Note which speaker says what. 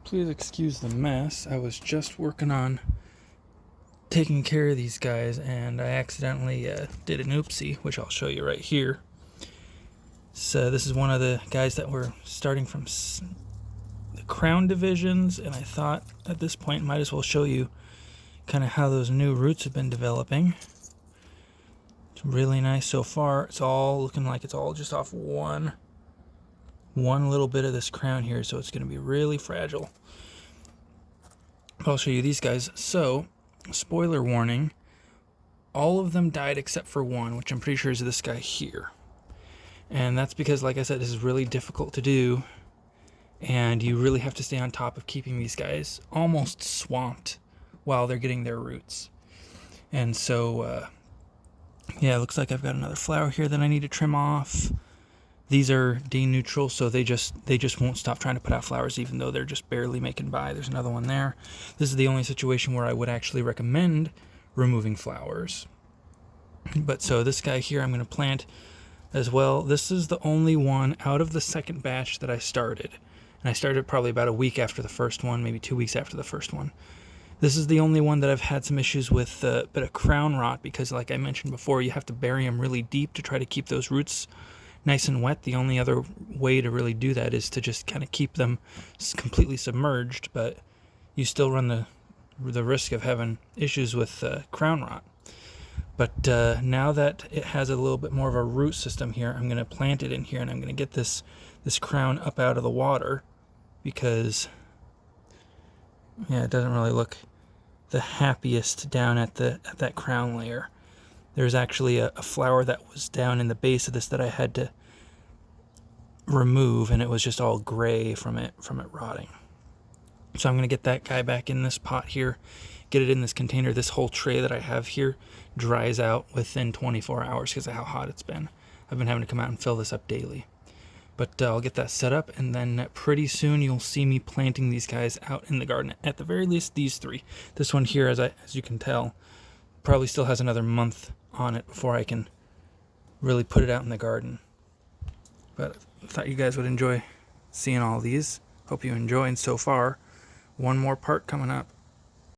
Speaker 1: Please excuse the mess. I was just working on taking care of these guys, and I accidentally did an oopsie, which I'll show you right here. So this is one of the guys that were starting from the crown divisions, and I thought at this point might as well show you kind of how those new roots have been developing. It's really nice so far. It's all looking like it's all just off one little bit of this crown here, so it's going to be really fragile. I'll show you these guys. So, spoiler warning, all of them died except for one, which I'm pretty sure is this guy here. And that's because, like I said, this is really difficult to do, and you really have to stay on top of keeping these guys almost swamped while they're getting their roots. And so, yeah, it looks like I've got another flower here that I need to trim off. These are D neutral, so they just won't stop trying to put out flowers even though they're just barely making by. There's another one there. This is the only situation where I would actually recommend removing flowers. But so this guy here I'm going to plant as well. This is the only one out of the second batch that I started. And I started probably about a week after the first one, maybe 2 weeks after the first one. This is the only one that I've had some issues with a bit of crown rot because, like I mentioned before, you have to bury them really deep to try to keep those roots nice and wet. The only other way to really do that is to just kind of keep them completely submerged, but you still run the risk of having issues with crown rot. But now that it has a little bit more of a root system here, I'm going to plant it in here, and I'm going to get this crown up out of the water because, yeah, it doesn't really look the happiest down at that crown layer. There's actually a flower that was down in the base of this that I had to remove, and it was just all gray from it rotting. So I'm going to get that guy back in this pot here, get it in this container. This whole tray that I have here dries out within 24 hours because of how hot it's been. I've been having to come out and fill this up daily. But I'll get that set up, and then pretty soon you'll see me planting these guys out in the garden. At the very least, these three. This one here, as you can tell, probably still has another month on it before I can really put it out in the garden. But I thought you guys would enjoy seeing all these. Hope you enjoyed so far. One more part coming up.